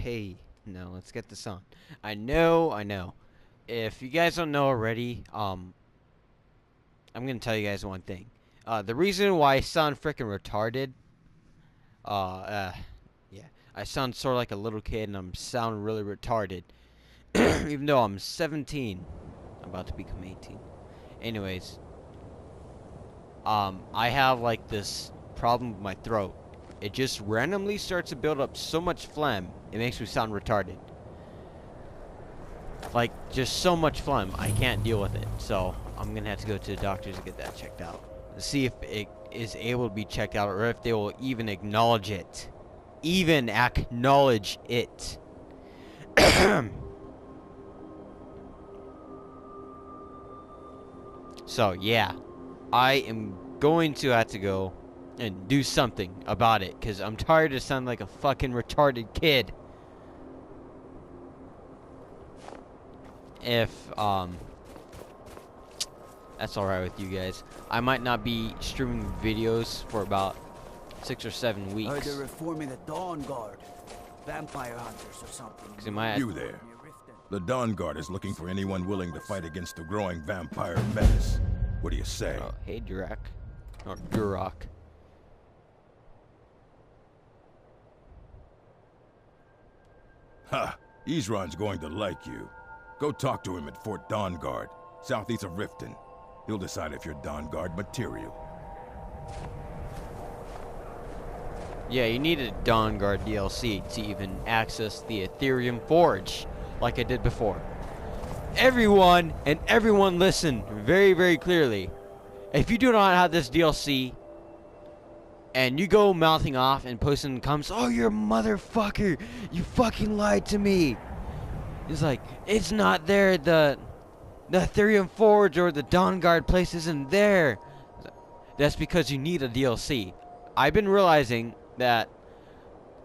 hey, no, let's get this on. I know. If you guys don't know already, I'm gonna tell you guys one thing. The reason why I sound freaking retarded, yeah, I sound sort of like a little kid, and I'm sound really retarded, even though I'm 17, I'm about to become 18. Anyways, I have like this problem with my throat. It just randomly starts to build up so much phlegm, it makes me sound retarded. Like, just so much phlegm, I can't deal with it. So, I'm gonna have to go to the doctors to get that checked out. See if it is able to be checked out, or if they will even acknowledge it. Even acknowledge it. So, yeah. I am going to have to go and do something about it, because I'm tired of sounding like a fucking retarded kid. If that's alright with you guys, I might not be streaming videos for about 6 or 7 weeks. They're reforming the Dawn Guard, vampire hunters or something. You there. The Dawn Guard is looking for anyone willing to fight against the growing vampire menace. What do you say? Oh, hey Durak. Or Duroc. Ha! Isran's going to like you. Go talk to him at Fort Dawn Guard, southeast of Riften. He'll decide if you're Dawn Guard material. Yeah, you need a Dawn Guard DLC to even access the Ethereum Forge, like I did before. Everyone listen very, very clearly. If you do not have this DLC, and you go mouthing off and posting in the comments, oh, you're a motherfucker, you fucking lied to me. It's like, it's not there, the Ethereum Forge or the Dawn Guard place isn't there. That's because you need a DLC. I've been realizing that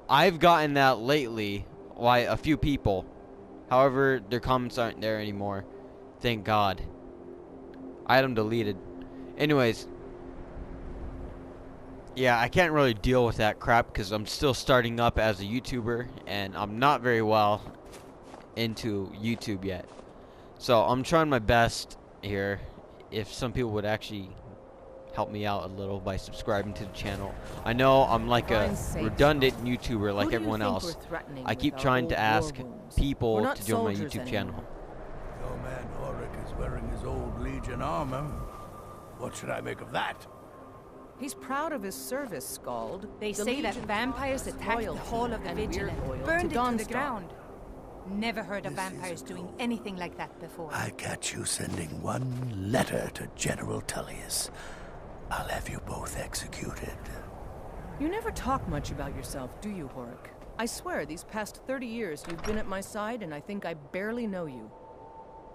I've gotten that lately by a few people. However, their comments aren't there anymore. Thank God. Item deleted. Anyways. Yeah, I can't really deal with that crap because I'm still starting up as a YouTuber, and I'm not very well into YouTube yet. So I'm trying my best here. If some people would actually help me out a little by subscribing to the channel. I know I'm like a redundant YouTuber like everyone else. I keep trying to ask people to join my YouTube channel. Your man Horik is wearing his old Legion armor. What should I make of that? He's proud of his service, Scald. They say that vampires attacked the Hall of the Vigilant, burned it to the ground. Never heard of vampires doing anything like that before. I catch you sending one letter to General Tullius. I'll have you both executed. You never talk much about yourself, do you, Horik? I swear, these past 30 years you've been at my side, and I think I barely know you.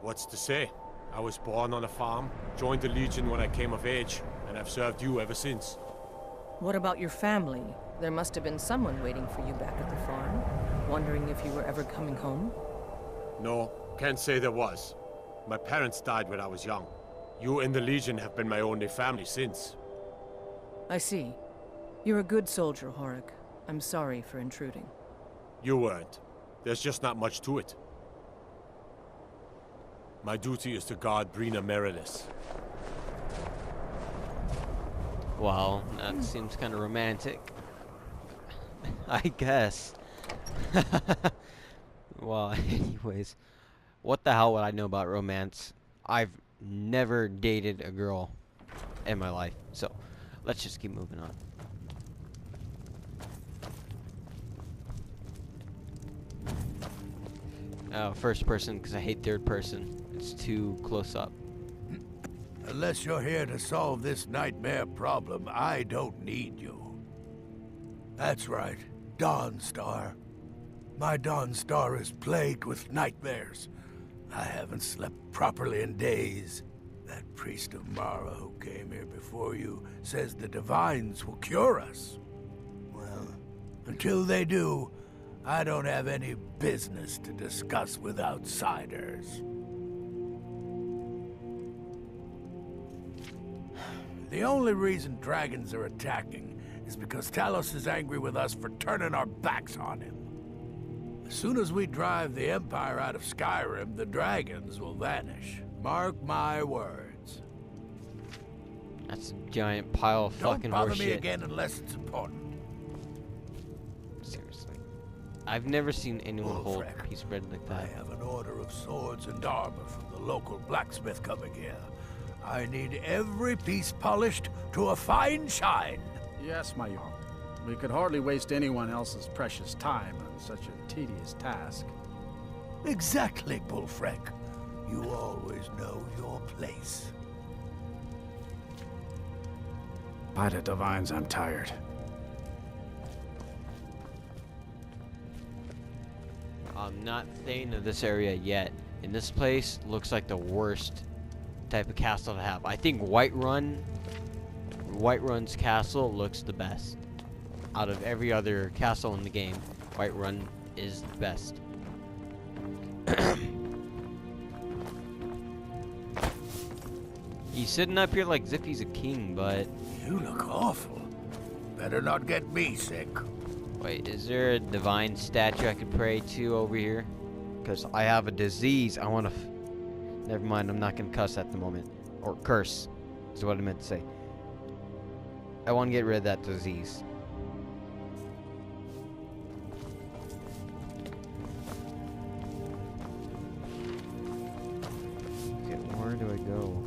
What's to say? I was born on a farm, joined the Legion when I came of age, and I've served you ever since. What about your family? There must have been someone waiting for you back at the farm, wondering if you were ever coming home. No, can't say there was. My parents died when I was young. You and the Legion have been my only family since. I see. You're a good soldier, Horik. I'm sorry for intruding. You weren't. There's just not much to it. My duty is to guard Brina Merilis. Well, that seems kind of romantic. I guess. Well, anyways. What the hell would I know about romance? I've never dated a girl in my life. So, let's just keep moving on. First person, because I hate third person. It's too close up. Unless you're here to solve this nightmare problem, I don't need you. That's right, Dawnstar. My Dawnstar is plagued with nightmares. I haven't slept properly in days. That priest of Mara who came here before you says the Divines will cure us. Well, until they do, I don't have any business to discuss with outsiders. The only reason dragons are attacking is because Talos is angry with us for turning our backs on him. As soon as we drive the Empire out of Skyrim, the dragons will vanish. Mark my words. That's a giant pile of Don't fucking bother horseshit. me again unless it's important. Seriously. I've never seen anyone hold Wolfric, a piece of bread like I that. have an order of swords and armor from the local blacksmith coming here. I need every piece polished to a fine shine. Yes, my young. We could hardly waste anyone else's precious time on such a tedious task. Exactly, Bullfrec. You always know your place. By the divines, I'm tired. I'm not staying in this area yet. And this place looks like the worst type of castle to have. I think Whiterun's castle looks the best. Out of every other castle in the game, Whiterun is the best. He's sitting up here like as if he's a king, but... You look awful. Better not get me sick. Wait, is there a divine statue I could pray to over here? Because I have a disease. I want to... Never mind, I'm not going to cuss at the moment. Or curse, is what I meant to say. I want to get rid of that disease. Okay, where do I go?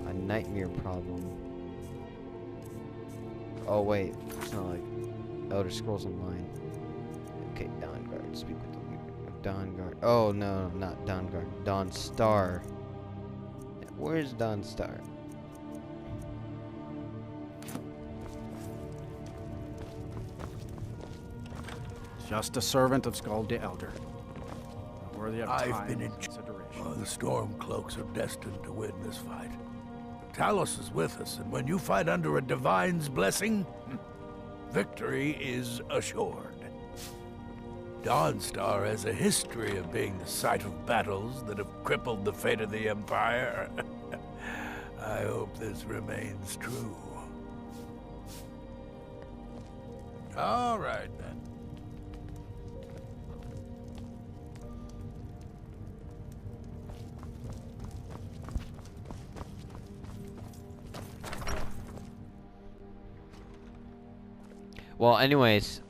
A nightmare problem. Oh wait, it's not like Elder Scrolls Online. Okay, Dawnguard. Speak with the leader of Dawnguard. Oh no, not Dawnguard. Dawnstar. Yeah, where's Dawnstar? Just a servant of Skald the Elder. Not worthy of I've time been in and consideration. Oh, the Stormcloaks are destined to win this fight. Talos is with us, and when you fight under a divine's blessing, victory is assured. Dawnstar has a history of being the site of battles that have crippled the fate of the Empire. I hope this remains true. All right, then. Well, anyways,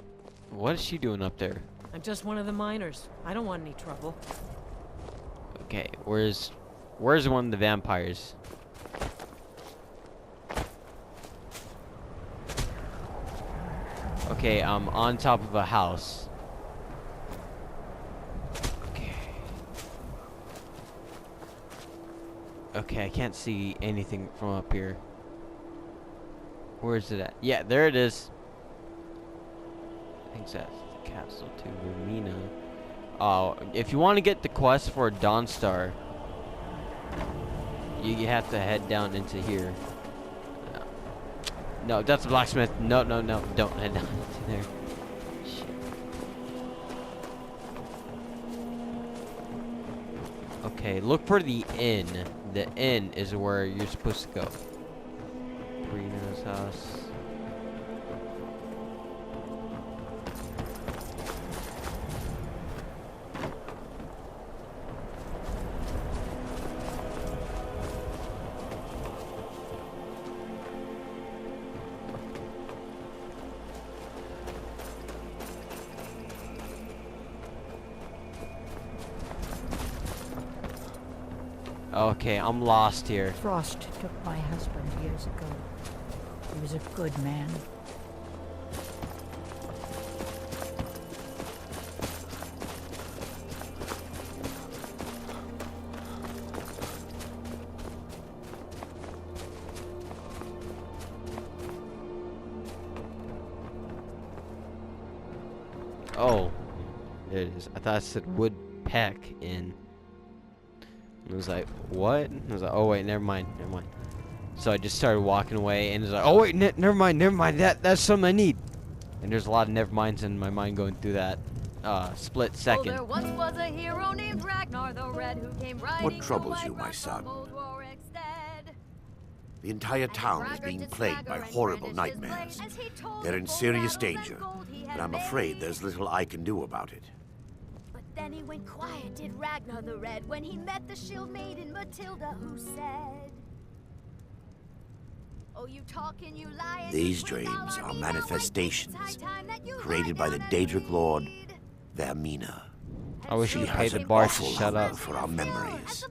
what is she doing up there? I'm just one of the miners. I don't want any trouble. Okay, where's one of the vampires? Okay, I'm on top of a house. Okay. Okay, I can't see anything from up here. Where is it at? Yeah, there it is. I think that's the castle to Rumina. Oh, if you want to get the quest for Dawnstar, you have to head down into here. No, that's a blacksmith. No, don't head down into there. Shit. Okay, look for the inn. The inn is where you're supposed to go. Brina's house. Okay, I'm lost here. Frost took my husband years ago. He was a good man. Oh, there it is. I thought it said Woodpeck Inn. It was like, what? I was like, oh wait, never mind. So I just started walking away, and it's like, oh wait, never mind. That's something I need. And there's a lot of never minds in my mind going through that split second. There once was a hero named Ragnar the Red who came riding. What troubles you, my son? The entire town is being plagued by horrible nightmares. They're in serious danger, but I'm afraid there's little I can do about it. But then he went quiet, did Ragnar the Red, when he met the shield maiden Matilda, who said, "Oh, you talking, you lying." These dreams are manifestations created by the Daedric Lord, Vermina. I wish She you has paid the an bar to awful shut hunger up. for our memories.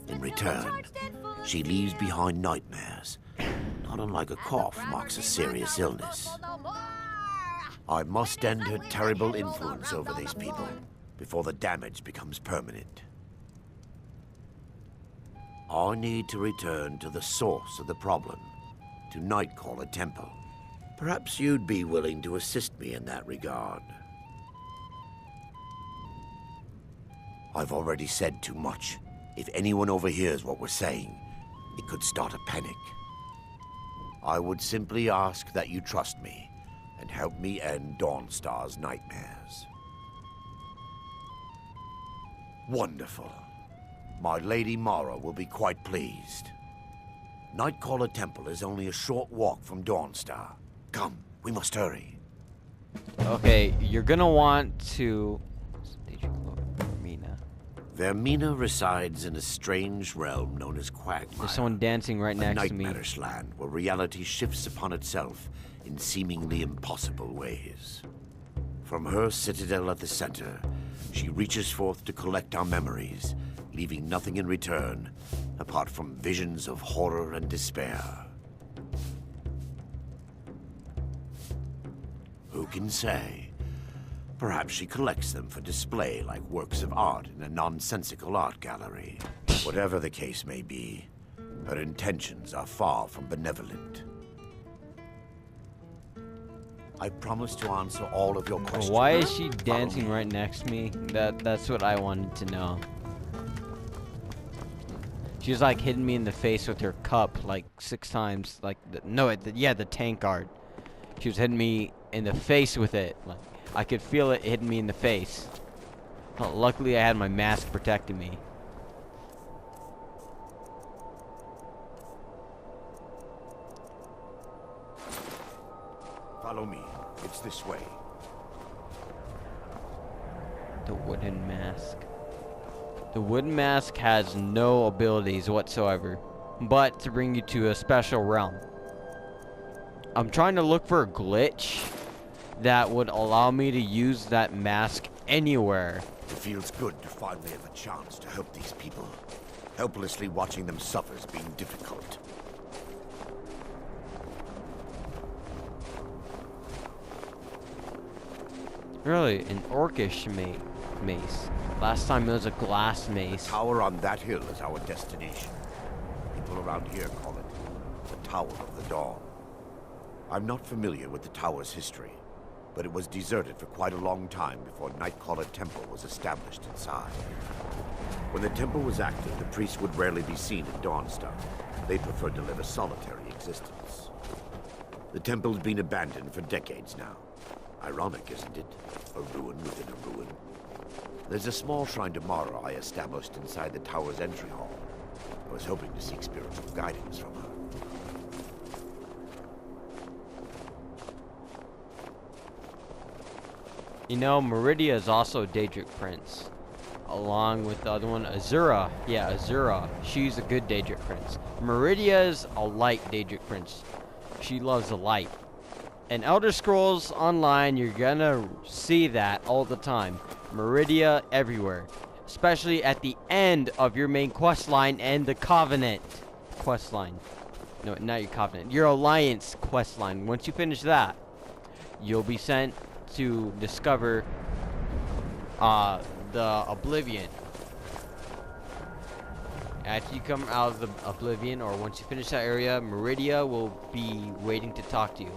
In return, she leaves behind nightmares. Not unlike a cough marks a serious illness. I must end her terrible influence over these people before the damage becomes permanent. I need to return to the source of the problem, to Nightcaller Temple. Perhaps you'd be willing to assist me in that regard. I've already said too much. If anyone overhears what we're saying, it could start a panic. I would simply ask that you trust me and help me end Dawnstar's nightmares. Wonderful. My Lady Mara will be quite pleased. Nightcaller Temple is only a short walk from Dawnstar. Come, we must hurry. Okay, you're gonna want to... Vermina resides in a strange realm known as Quagmire. There's someone dancing right next to me. A nightmarish land where reality shifts upon itself in seemingly impossible ways. From her citadel at the center, she reaches forth to collect our memories, leaving nothing in return apart from visions of horror and despair. Who can say? Perhaps she collects them for display like works of art in a nonsensical art gallery. Whatever the case may be, her intentions are far from benevolent. I promise to answer all of your questions. Why is she dancing right next to me? That's what I wanted to know. She was like hitting me in the face with her cup like 6 times. Like, the tank guard. She was hitting me in the face with it. Like, I could feel it hitting me in the face. Well, luckily, I had my mask protecting me. Follow me. It's this way. The wooden mask. The wooden mask has no abilities whatsoever, but to bring you to a special realm. I'm trying to look for a glitch that would allow me to use that mask anywhere. It feels good to finally have a chance to help these people. Helplessly watching them suffer is being difficult. Really, an orcish mace. Last time it was a glass mace. The tower on that hill is our destination. People around here call it the Tower of the Dawn. I'm not familiar with the tower's history, but it was deserted for quite a long time before Nightcaller Temple was established inside. When the temple was active, the priests would rarely be seen at Dawnstar. They preferred to live a solitary existence. The temple's been abandoned for decades now. Ironic, isn't it? A ruin within a ruin. There's a small shrine to Mara I established inside the tower's entry hall. I was hoping to seek spiritual guidance from her. You know, Meridia is also a Daedric Prince. Along with the other one, Azura. Yeah, Azura. She's a good Daedric Prince. Meridia's a light Daedric Prince. She loves the light. In Elder Scrolls Online, you're gonna see that all the time. Meridia everywhere. Especially at the end of your main quest line and the Covenant quest line. No, not your Covenant. Your Alliance quest line. Once you finish that, you'll be sent to discover the Oblivion. After you come out of the Oblivion, or once you finish that area, Meridia will be waiting to talk to you.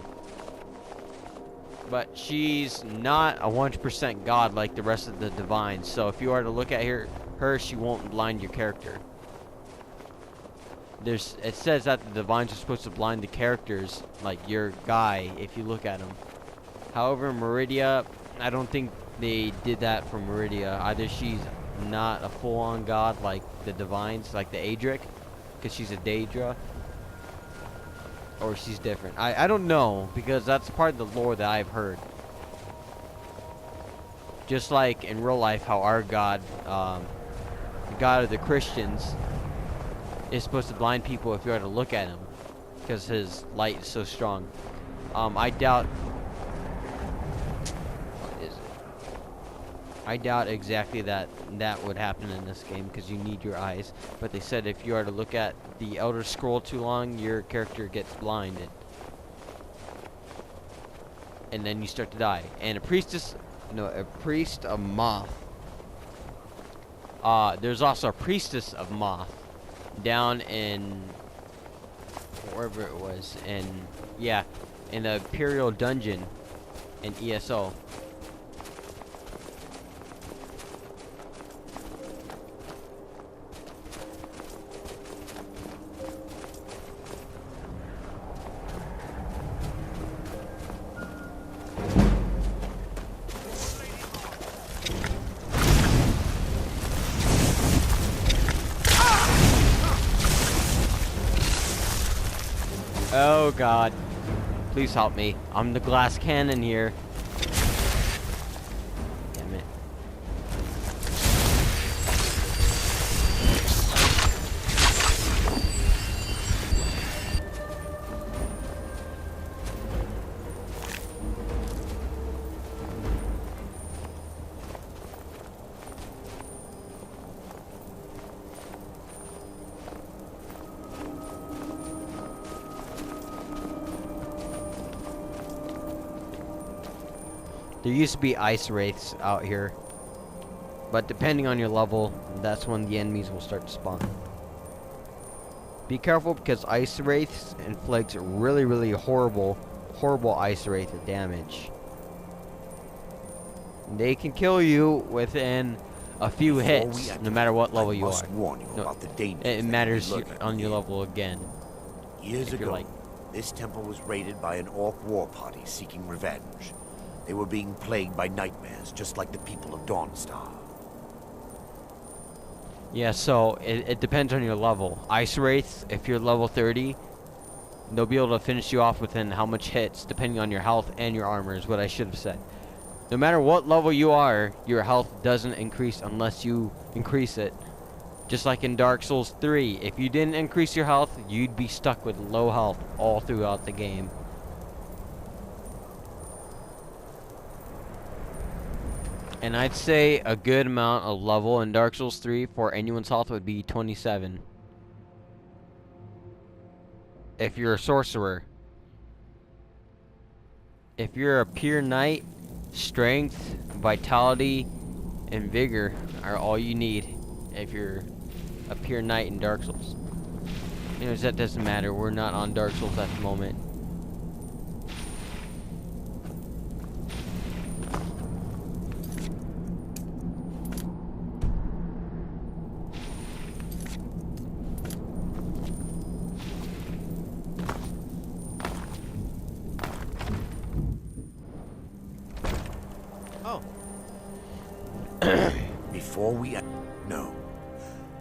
But she's not a 100% god like the rest of the divines, so if you are to look at her, she won't blind your character. It says that the divines are supposed to blind the characters, like your guy, if you look at him. However, Meridia, I don't think they did that for Meridia. Either she's not a full-on god like the divines, like the Aedric, because she's a Daedra, or she's different. I don't know, because that's part of the lore that I've heard. Just like in real life, how our God, the God of the Christians, is supposed to blind people if you are to look at him, because his light is so strong. I doubt. What is it? I doubt exactly that would happen in this game, because you need your eyes. But they said if you are to look at the Elder Scroll too long, your character gets blinded, and then you start to die. And a priest of Moth. There's also a priestess of Moth down in wherever it was, in the Imperial Dungeon in ESO. Oh God, please help me. I'm the glass cannon here. Damn it. There used to be ice wraiths out here, but depending on your level, that's when the enemies will start to spawn. Be careful, because ice wraiths inflict really horrible ice wraith damage. They can kill you within a few hits, no matter what level you are. It matters on your level again. Years ago, this temple was raided by an orc war party seeking revenge. They were being plagued by nightmares, just like the people of Dawnstar. Yeah, so it depends on your level. Ice Wraiths, if you're level 30, they'll be able to finish you off within how much hits, depending on your health and your armor, is what I should have said. No matter what level you are, your health doesn't increase unless you increase it. Just like in Dark Souls 3, if you didn't increase your health, you'd be stuck with low health all throughout the game. And I'd say a good amount of level in Dark Souls 3 for anyone's health would be 27. If you're a sorcerer. If you're a pure knight, strength, vitality, and vigor are all you need if you're a pure knight in Dark Souls. Anyways, that doesn't matter. We're not on Dark Souls at the moment.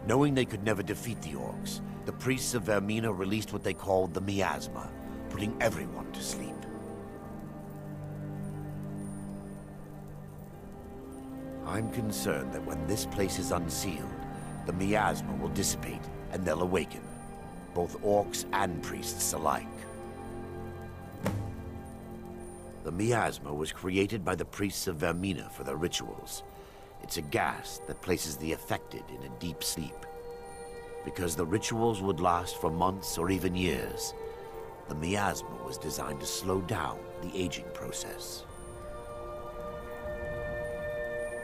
Knowing they could never defeat the orcs, the priests of Vermina released what they called the miasma, putting everyone to sleep. I'm concerned that when this place is unsealed, the miasma will dissipate and they'll awaken, both orcs and priests alike. The miasma was created by the priests of Vermina for their rituals. It's a gas that places the affected in a deep sleep. Because the rituals would last for months or even years, the miasma was designed to slow down the aging process.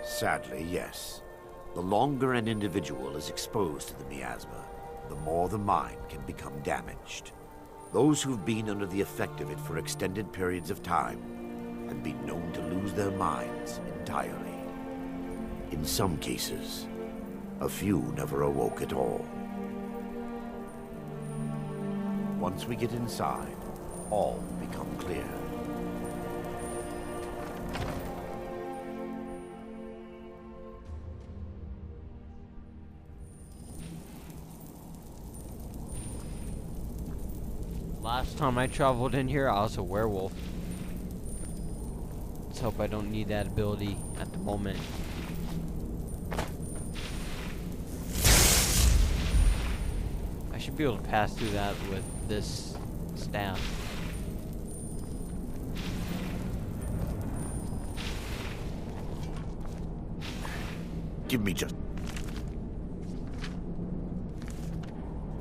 Sadly, yes. The longer an individual is exposed to the miasma, the more the mind can become damaged. Those who've been under the effect of it for extended periods of time have been known to lose their minds entirely. In some cases, a few never awoke at all. Once we get inside, all will become clear. last time I traveled in here, I was a werewolf. Let's hope I don't need that ability at the moment. I should be able to pass through that with this staff. Give me just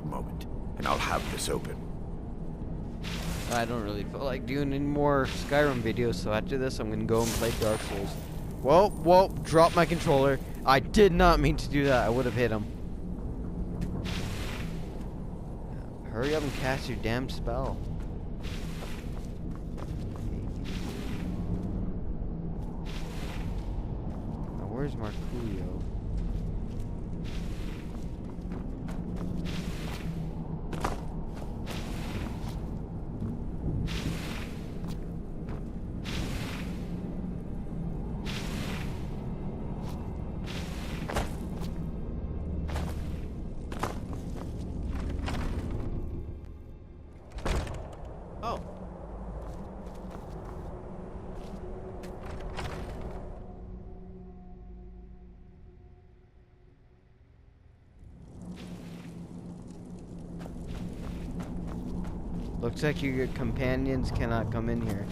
a moment, and I'll have this open. I don't really feel like doing any more Skyrim videos, so after this I'm gonna go and play Dark Souls. Whoa, drop my controller. I did not mean to do that. I would have hit him. Hurry up and cast your damn spell. Now where's Marculio? Oh. Looks like your companions cannot come in here.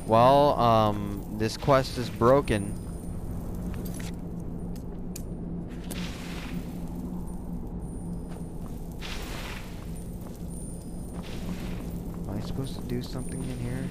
Well, this quest is broken. Am I supposed to do something in here?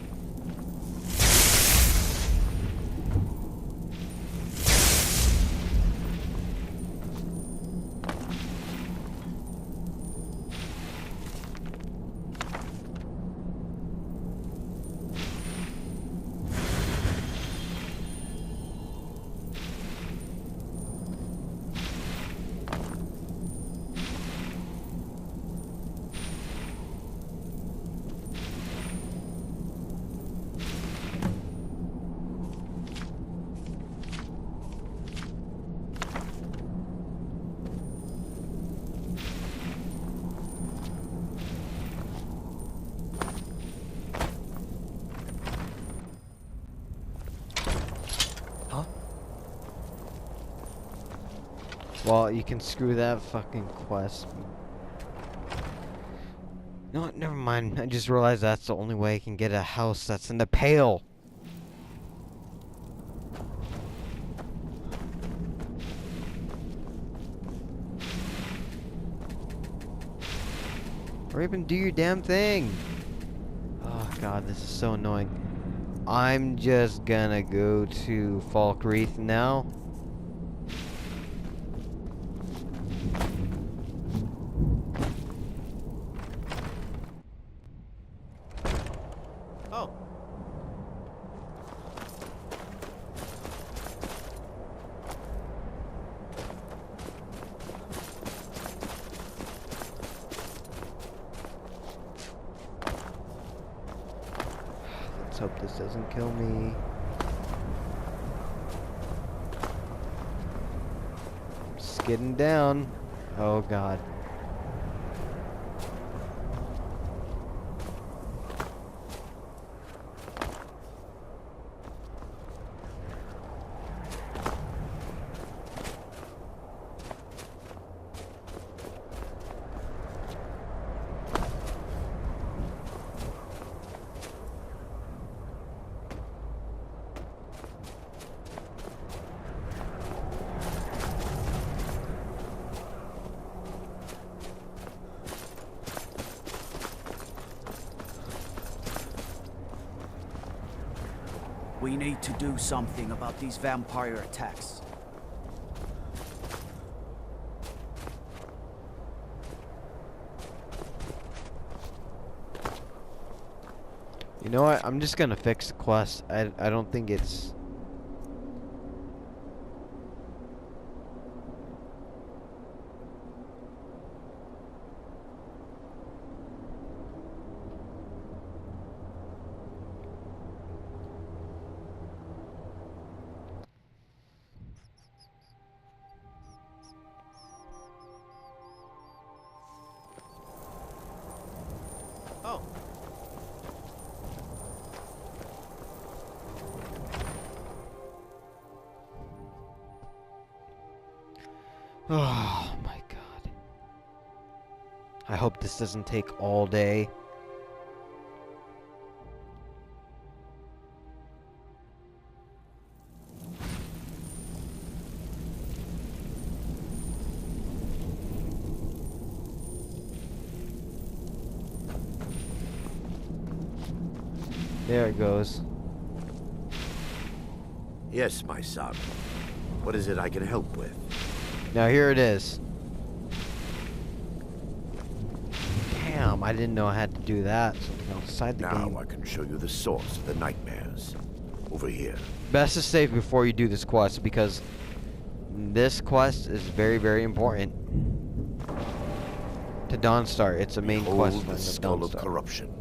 Well, you can screw that fucking quest. No, never mind. I just realized that's the only way I can get a house that's in the pale. Or even do your damn thing. Oh god, this is so annoying. I'm just gonna go to Falkreath now. Oh. Let's hope this doesn't kill me. I'm skidding down. Oh god. We need to do something about these vampire attacks. You know what? I'm just gonna fix the quest. I don't think it's... Oh. Oh my god. I hope this doesn't take all day. There it goes. Yes, my son. What is it I can help with? Now here it is. Damn, I didn't know I had to do that. Something outside the game. Now I can show you the source of the nightmares. Over here. Best to save before you do this quest, because this quest is very, very important to Dawnstar. It's a main quest Behold line the of skull of Dawnstar. corruption.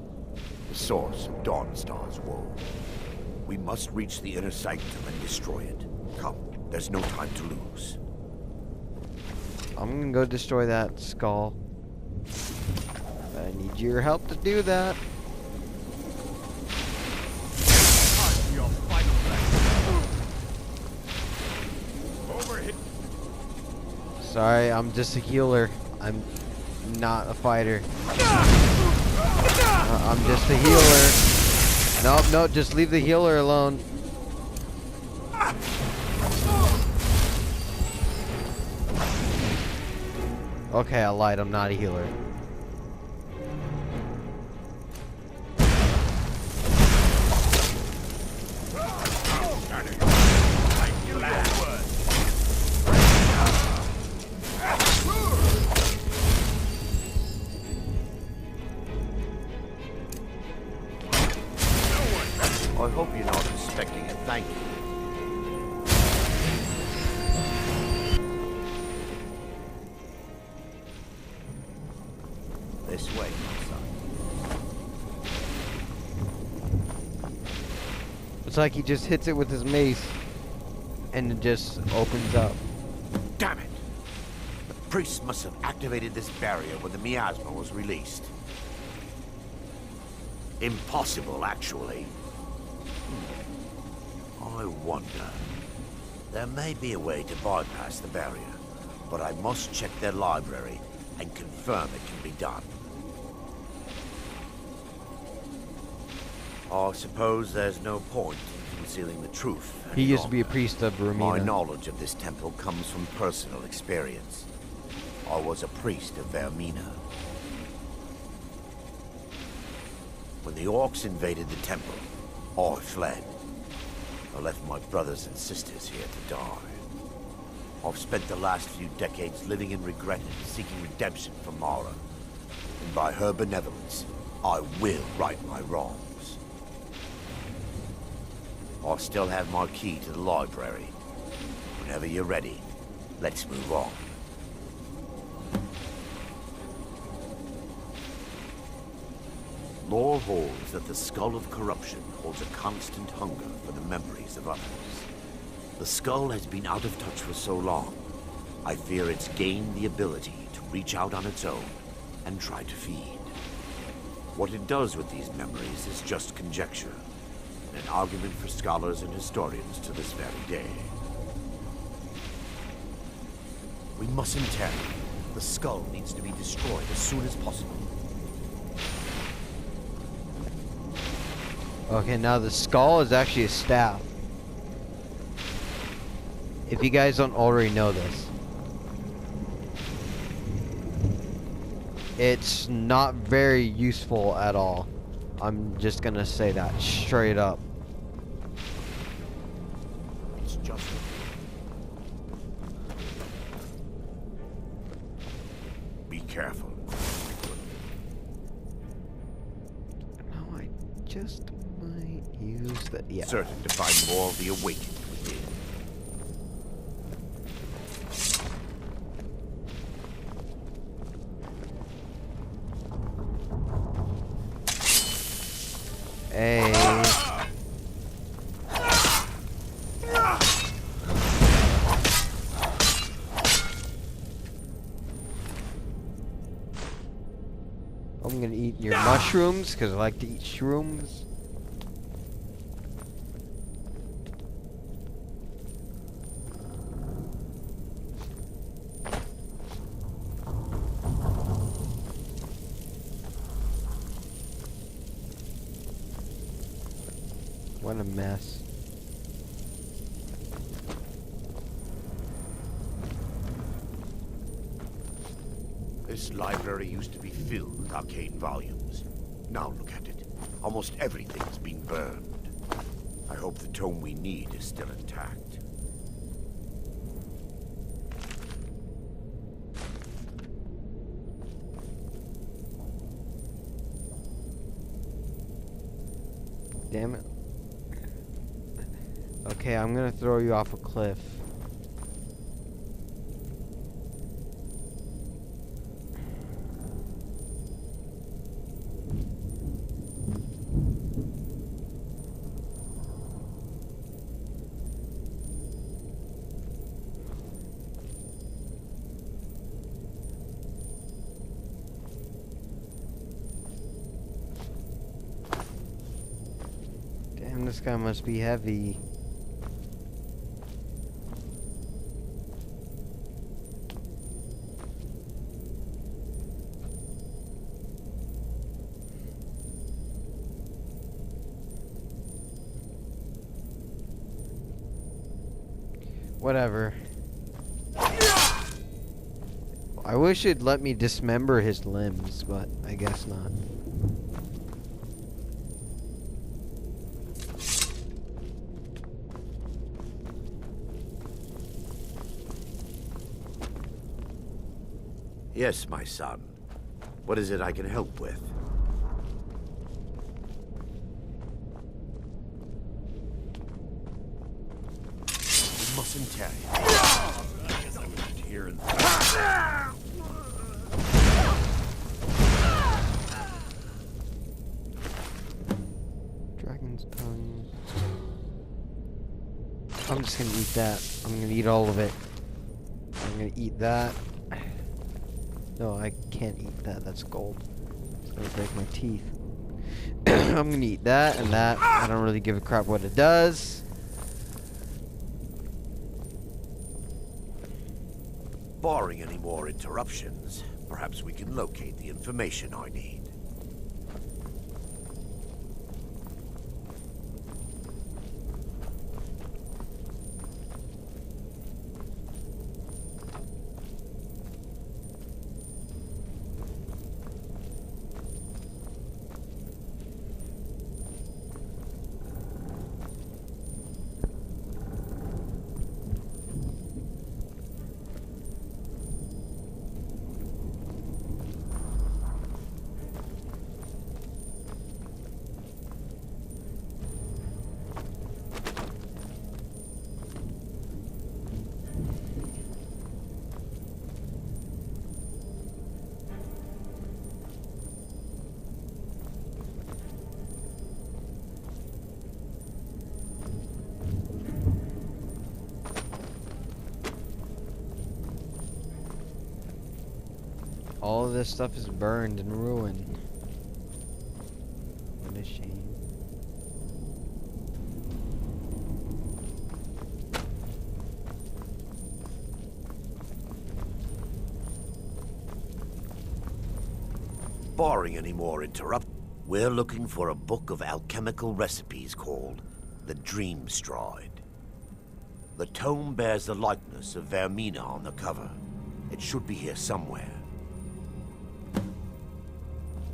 The source of Dawnstar's woe. We must reach the inner sanctum and destroy it. Come, there's no time to lose. I'm gonna go destroy that skull. I need your help to do that. Sorry, I'm just a healer. I'm not a fighter. I'm just a healer. Nope, nope, just leave the healer alone. Okay, I lied, I'm not a healer. I hope you're not expecting a thank you. This way, my son. It's like he just hits it with his mace and it just opens up. Damn it! The priest must have activated this barrier when the miasma was released. Impossible, actually. I wonder. There may be a way to bypass the barrier, but I must check their library and confirm it can be done. I suppose there's no point in concealing the truth. He used to be a priest of Romina. My knowledge of this temple comes from personal experience. I was a priest of Vermina. When the orcs invaded the temple, I fled. I left my brothers and sisters here to die. I've spent the last few decades living in regret and seeking redemption from Mara. And by her benevolence, I will right my wrongs. I still have my key to the library. Whenever you're ready, let's move on. Lore holds that the Skull of Corruption holds a constant hunger for the memories of others. The skull has been out of touch for so long, I fear it's gained the ability to reach out on its own and try to feed. What it does with these memories is just conjecture, and an argument for scholars and historians to this very day. We mustn't tarry. The skull needs to be destroyed as soon as possible. Okay, now the skull is actually a staff. If you guys don't already know this. It's not very useful at all. I'm just gonna say that straight up. just... Be careful. No, I just might use that. Yeah. Certain to find more of the awakened within. Hey. I'm gonna eat your mushrooms because I like to eat shrooms. What a mess. This library used to be filled with arcane volumes. Now look at it. Almost everything's been burned. I hope the tome we need is still intact. Damn it. Okay, I'm gonna throw you off a cliff. Damn, this guy must be heavy. Whatever. I wish it'd let me dismember his limbs, but I guess not. Yes, my son. What is it I can help with? You mustn't tarry. I guess I was here and... Dragon's tongue. I'm just gonna eat that. I'm gonna eat all of it. I'm gonna eat that. No, I can't eat that. That's gold. It's gonna break my teeth. I'm gonna eat that and that. I don't really give a crap what it does. Barring any more interruptions, perhaps we can locate the information I need. All of this stuff is burned and ruined. What a shame. Barring any more we're looking for a book of alchemical recipes called the Dream Stride. The tome bears the likeness of Vermina on the cover. It should be here somewhere.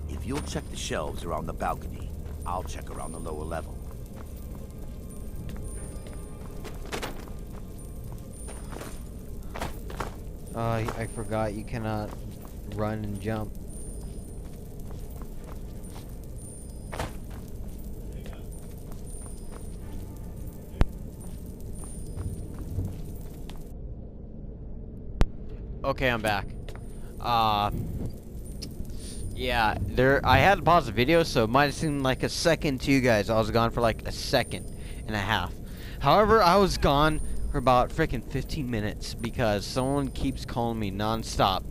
If you'll check the shelves around the balcony, I'll check around the lower level. I forgot you cannot run and jump. Okay, I'm back. Yeah, I had to pause the video, so it might have seemed like a second to you guys. I was gone for like a second and a half. However, I was gone for about freaking 15 minutes because someone keeps calling me non-stop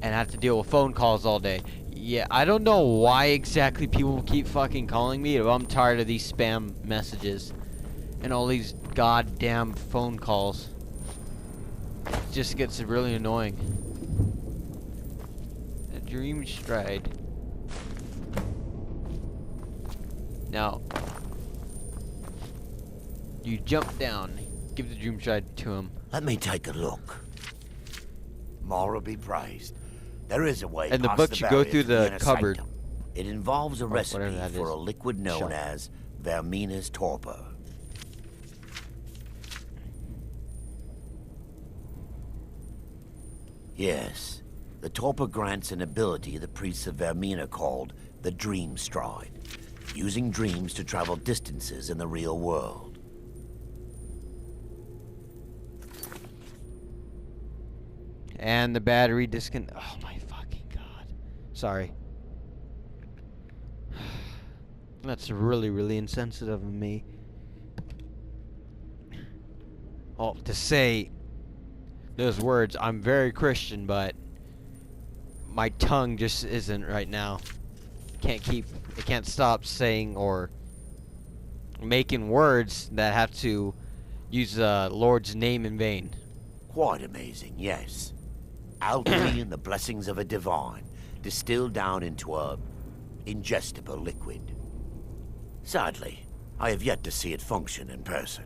and I have to deal with phone calls all day. Yeah, I don't know why exactly people keep fucking calling me, but I'm tired of these spam messages and all these goddamn phone calls. It just gets really annoying. A dream stride. Now, you jump down, give the dream stride to him. Let me take a look. Mara be praised. There is a way and the past books you go through the cupboard. Sanctum. It involves a recipe for a liquid known Shut. as Vermina's torpor. Yes, the torpor grants an ability the priests of Vermina called the Dream Stride, using dreams to travel distances in the real world. And the battery oh my fucking god. Sorry. That's really, really insensitive of me. Oh, to say those words, I'm very Christian, but my tongue just isn't right now. It can't stop saying or making words that have to use the Lord's name in vain. Quite amazing, yes. Alchemy and the blessings of a divine, distilled down into a ingestible liquid. Sadly, I have yet to see it function in person.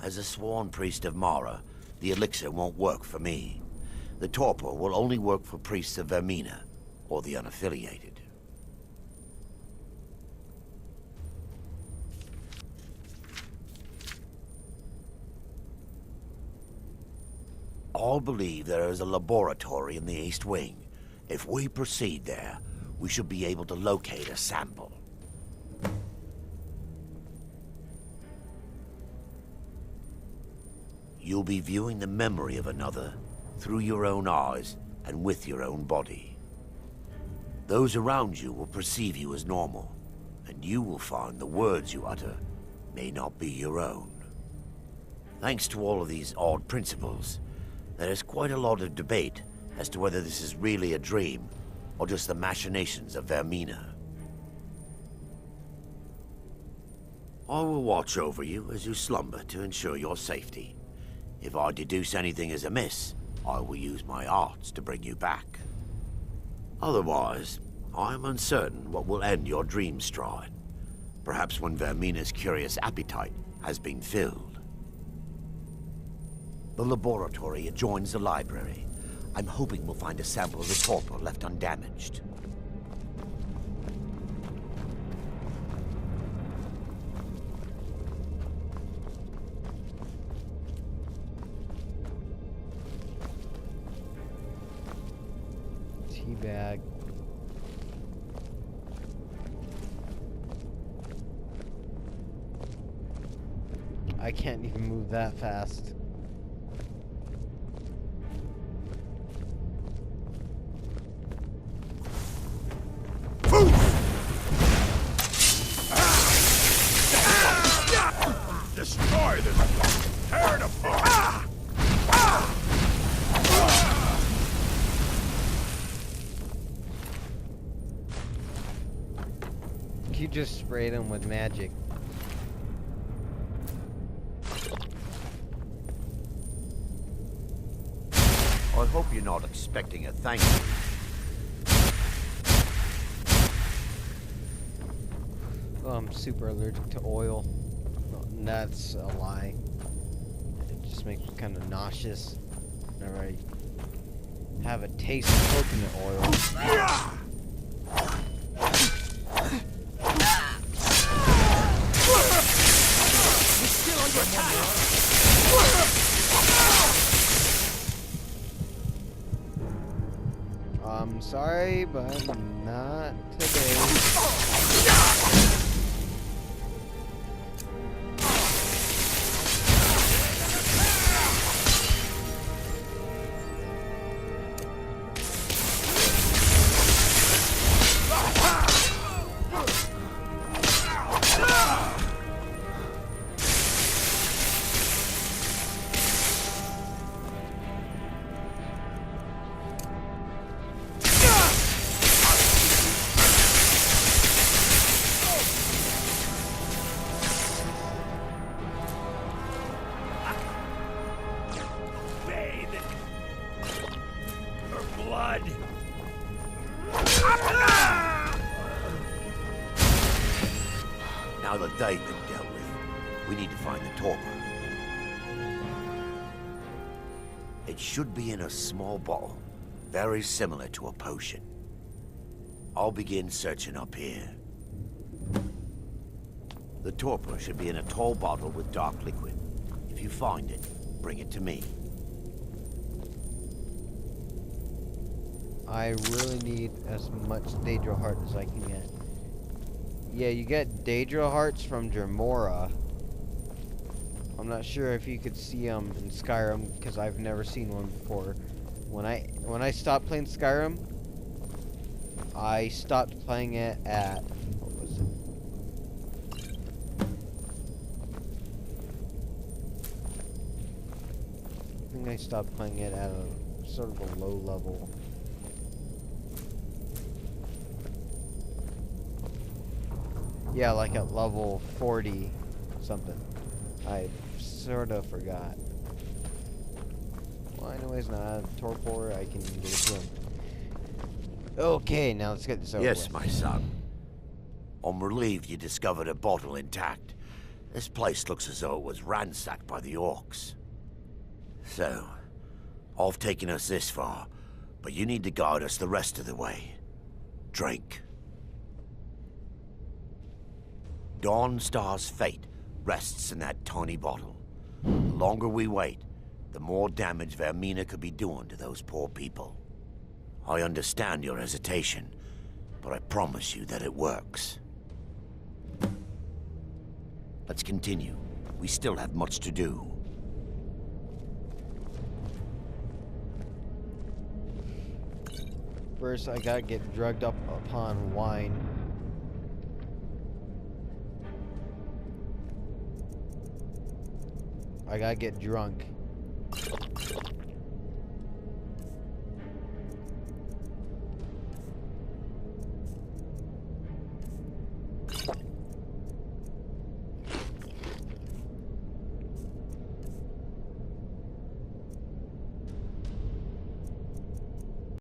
As a sworn priest of Mara, the elixir won't work for me. The torpor will only work for priests of Vermina, or the unaffiliated. All believe there is a laboratory in the East Wing. If we proceed there, we should be able to locate a sample. You'll be viewing the memory of another through your own eyes and with your own body. Those around you will perceive you as normal, and you will find the words you utter may not be your own. Thanks to all of these odd principles, there is quite a lot of debate as to whether this is really a dream or just the machinations of Vermina. I will watch over you as you slumber to ensure your safety. If I deduce anything is amiss, I will use my arts to bring you back. Otherwise, I am uncertain what will end your dream stride. Perhaps when Vermina's curious appetite has been filled. The laboratory adjoins the library. I'm hoping we'll find a sample of the torpor left undamaged. Bag. I can't even move that fast. Destroy this! Tear it apart! You just sprayed him with magic. I hope you're not expecting a thank you. Oh, I'm super allergic to oil. No, that's a lie. It just makes me kind of nauseous whenever I have a taste of coconut oil. still under attack! I'm sorry, but not today. Now that they've been dealt with, we need to find the torpor. It should be in a small bottle, very similar to a potion. I'll begin searching up here. The torpor should be in a tall bottle with dark liquid. If you find it, bring it to me. I really need as much Daedra heart as I can get. Yeah, you get Daedra hearts from Dremora. I'm not sure if you could see them in Skyrim because I've never seen one before. When I stopped playing Skyrim, I stopped playing it at what was it? I think I stopped playing it at a sort of a low level. Yeah, like at level 40 something. I sort of forgot. Well, anyways, now torpor, I can get it to him. Okay, now let's get this over Yes, with. my son. I'm relieved you discovered a bottle intact. This place looks as though it was ransacked by the orcs. So, I've taken us this far, but you need to guide us the rest of the way. Drink. Dawnstar's fate rests in that tiny bottle. The longer we wait, the more damage Vermina could be doing to those poor people. I understand your hesitation, but I promise you that it works. Let's continue. We still have much to do. First, I gotta get drugged up upon wine. I gotta get drunk.